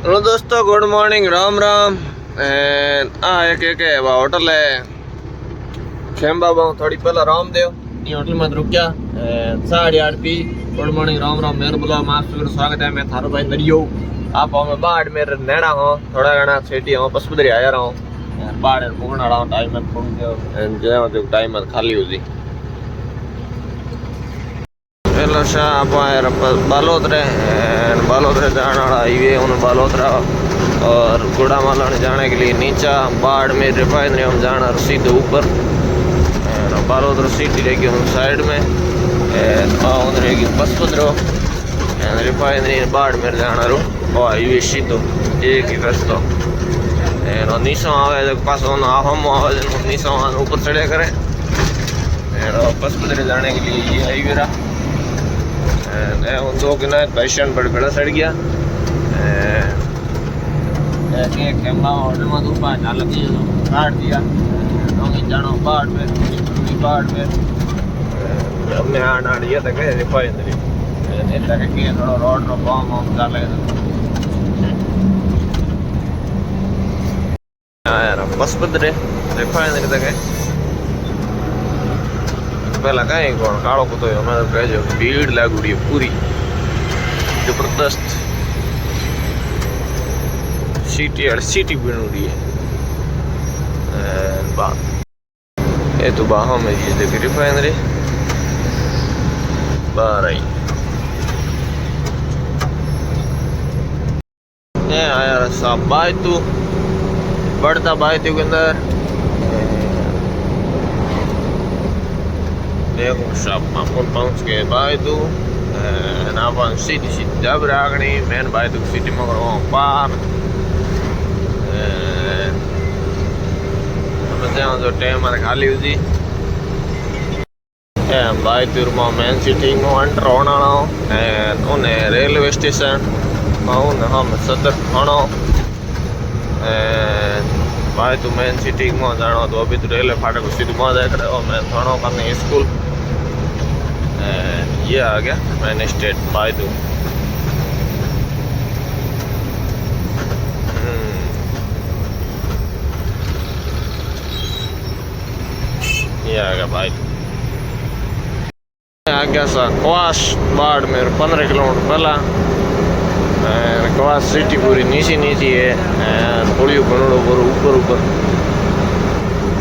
Hello दोस्तों, good morning, Ram Ram. एक hotel है खेम बाबा थोड़ी पहला रामदेव ये होटल में रुकिया 8:30 P. Good morning, Ram Ram, मेरे बुला माफ स्वागत है। मैं थारो भाई नरियो आप मैं बाढ़ मेरे नैना हो थोड़ा घना सेठी हो पसपदरी आया रहा हूँ बाढ़ पुगण वाला टाइम में पुग गयो जो टाइम में खाली हुई पहला शाह आप बालोतरे बालोतरे जाने वाला हाईवे उन बालोतरा और गुड़ामाला जाने के लिए नीचा बाढ़ में रिफाइनरी हम जाना सीधे ऊपर बालोतरा सिटी रहेगी उन साइड में रहेगी बसपद्रो रिफाइनरी बाढ़ में जाना रो और हाईवे सीधो एक ही रास्ता नीचो आवे पास हम आवे नीचो ऊपर चढ़े करे बसपद्रे जाने के लिए ये हाईवे रहा उन दो के ना पेशेंट बड़े बड़ा सड़ गया एक कैमरा ऑर्डर में धूपा डाल दिया काट दिया नौकी जानो बाढ़ में हमने आना दिया तक रिफाइनरी तक के थोड़ा रोड रो बम हम डाले यार बस बदरे रिफाइनरी तक पहला कहीं कौन काड़ो को तो मैं कह जो भीड़ लागुड़ी है पूरी जबरदस्त सिटी बनूड़ी है ये तो बाहों में ये देखिए रिफाइनरी बाहर आई ये आया साहब बायतू बढ़ता बायतू के अंदर देखो सब अपन पहुंच गए बायतू अपन सीधी जब रागनी मेन बायतू सिटी में करो पार जो टाइम खाली हुई बायतूर में मेन सिटी में एंटर होना उन्हें रेलवे स्टेशन में हम सदर होना बायतू मेन सिटी में जाना तो अभी तो रेलवे फाटक सीधे में जाए मैं थानो करने स्कूल ये आ गया मैंने स्टेट बायतू ये आ गया बायतू आ गया सा क्वास बाढ़ में 15 किलोमीटर पहला क्वास सिटी पूरी नीची है पुलियो बनोड़ो पूरा ऊपर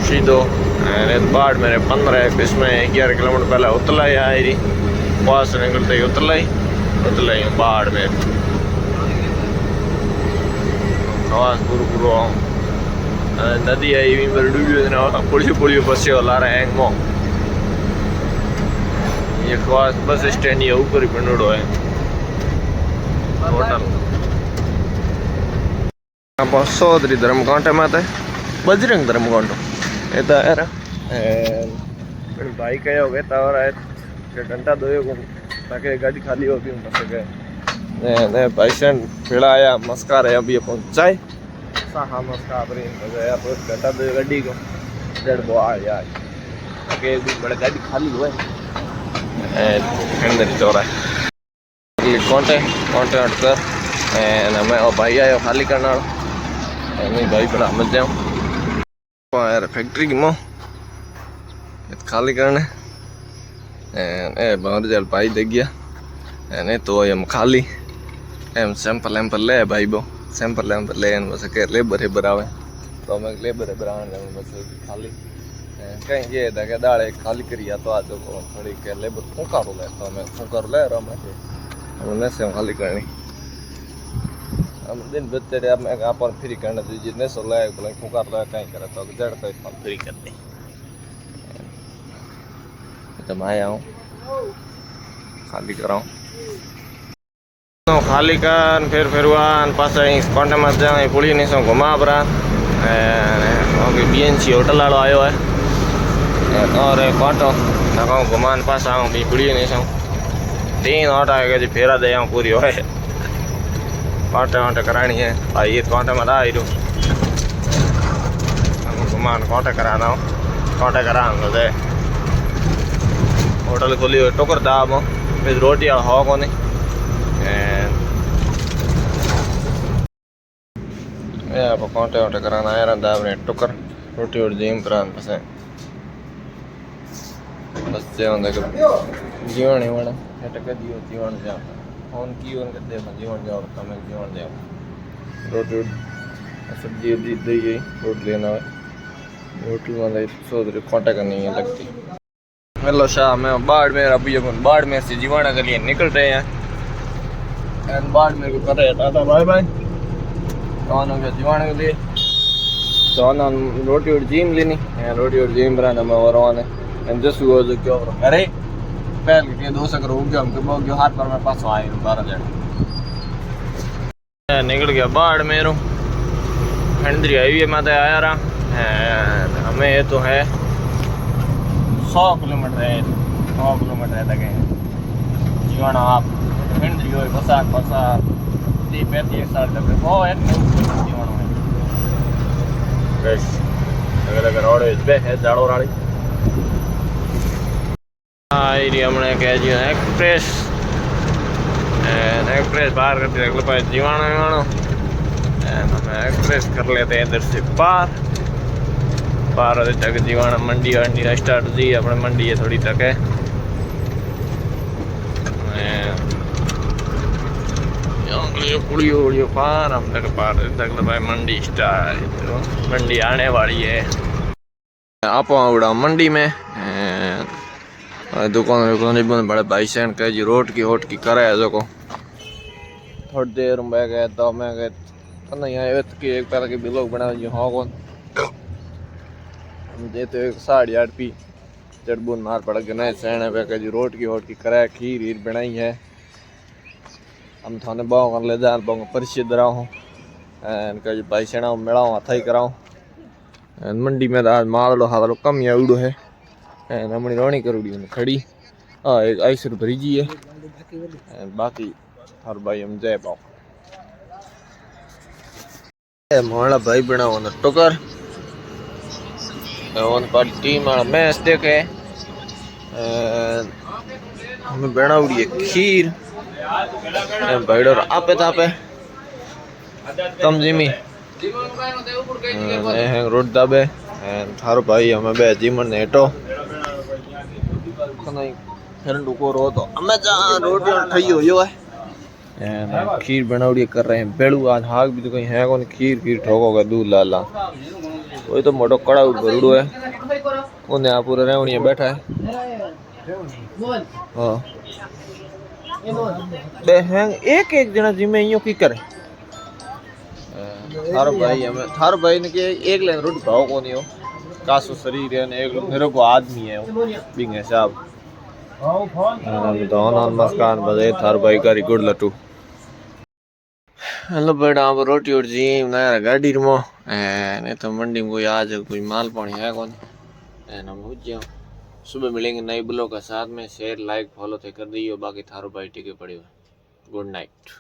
सीधो बाढ़ मेरे 15 इसमें 11 किलोमीटर पहले उतलाई आई रही क्वास निकलते ही उतलाई बाढ़ में क्वास पूरा नदी आई भी मेरे डूबी पुलियो बस ला रहे हैं मो ये क्वास बस स्टैंड ये ऊपर ही बनोड़ो है होटल बसोदरी धर्मकांटे में बजरंग धर्मकांटो ये तो यार भाई कहे हो गए तावर आए घंटा दो ताकि गाड़ी खाली होगी बस गए पेशेंट फिर आया मस्कार है अभी पहुंचाए हाँ मस्कार गया तो घंटा दो गाड़ी को 1.5 बो आ यार ताकि एक दिन बड़ा गाड़ी खाली हुआ है चौरा कौनटे हटकर मैं भाई आयो खाली करना नहीं भाई बड़ा मत जाऊँ यार फैक्ट्री की मो खाली करने बाहर जल पाई दे गया नहीं तो हम खाली एम सैंपल ले भाई बो सैंपल ले बस के लेबर आवे तो मैं लेबर आने बस खाली कहीं ये था कि दाड़े खाली करिया तो आज थोड़ी के लेबर फूकारो ले तो मैं फूकारो ले रहा मैं से खाली करनी हम दिन बच्चे अब मैं आप फ्री करना तो जितने सो लाए बोले फूकार लाया कहीं करे तो जड़ तो फ्री कर दी तो मैं आऊँ खाली कराऊँ खाली कर फिर पास कॉन्टे मत जाऊँ पुली नहीं सो घुमा बरा BNC होटल वालों आयो है और कॉन्टो ना घुमान पास आऊँ भी पुली नहीं सो 3 ऑटो आएगा जी फेरा दे आऊँ पूरी हो कांटे करानी है भाई ये कांटे में आ रू घुमान कांटे कराना हो कांटे करा दे होटल खोली टोकर दाम रोटी हो को नहीं ये आप कांटे वांटे कराना आया रहा दाब ने टुकर रोटी और जिम प्रान पसे बस जे होंदे के जीवन ही वाला ये टके दियो जीवन जा फोन की उनके दे जीवन जाओ तमे जीवन जाओ रोटी सब्जी दी दी गई रोटी लेना है रोटी वाला सोच रहे कांटे करनी है लगती। हेलो शाह मैं बाढ़ में अभी बाढ़ में से जीवाना के लिए निकल रहे हैं एंड बाढ़ मेरे को कर रहे हैं टाटा बाय बाय कौन हो गया जीवाना के लिए तो ना रोटी और जिम लेनी है रोटी और जिम बनाना मैं और आने एंड जस्ट वो जो क्यों अरे पहल के दो सकर हो गया हमके बहुत जो हाथ पर मैं पास आए 12 जने निकल गया बाढ़ मेरो खंडरी हाईवे में आया रहा हमें ये तो है 100 किलोमीटर है 100 किलोमीटर है लगे जीवाना आप खंडरी हो बसाक बसा 30-35 साल तक वो है जीवाना में बस अगर रोड पे है जाड़ो राड़ी आई हमने कह जी एक्सप्रेस पार करते अगले पास जीवाना विवाना हम एक्सप्रेस कर लेते हैं इधर से पार होते तक जीवाना मंडी वंडी स्टार्ट दी अपने मंडी है थोड़ी तक है पुड़ियो उड़ियो पार हम तक पार तक भाई मंडी स्टार्ट मंडी आने वाली है आप उड़ा मंडी में दुकान बड़े भाई सैन कह जी रोड की करे है जो को थोड़ी देर में गए तो मैं गए तो नहीं आए कि एक पहले के ब्लॉग बना जी हाँ कौन देते 8:30 पी चढ़बून मार पड़ गए नए सैन पे कह जी रोड की करे खीर हीर बनाई है हम थाने बाव कर ले जा बाव परिचित रहा हूँ कह जी भाई सैना मेड़ा हाथ ही कराऊँ मंडी में आज माल हाथ कम ही उड़ो है हमने रोनी करूड़ी खड़ी हाँ एक आइसर भरी जी है बाकी हर भाई हम जय पाओ मोहल्ला भाई बना होना टोकर पर टीम वाला मैच देखे हमें बना उड़ी है खीर भाई डर आपे तापे कम जिमी रोड दाबे थारो भाई हमें बे जीमन नेटो नहीं हेरन रुको रो तो हमें जा रोटी ठई हो है खीर बनावड़ी कर रहे हैं बेड़ू आज हाग भी तो कहीं है कौन खीर ठोकोगा दूध लाला वही तो मोटो कड़ा भरूड़ो है उन्हें आप पूरा रेवड़िया बैठा है हाँ एक जना जिम्मे यूं की करे थारो भाई ने के एक लाइन रोटी भाव कोनी हो कासो शरीर है ने एक मेरे को आदमी है बिंगे साहब नमस्कार बजे थार भाई का गुड लट्टू हेलो बेटा आप रोटी और जी नया गाड़ी रमो नहीं तो मंडी में कोई आज कोई माल पानी है कौन सुबह मिलेंगे नए ब्लॉग के साथ में शेयर लाइक फॉलो थे कर दियो बाकी थारो भाई टिके पड़े हुए गुड नाइट।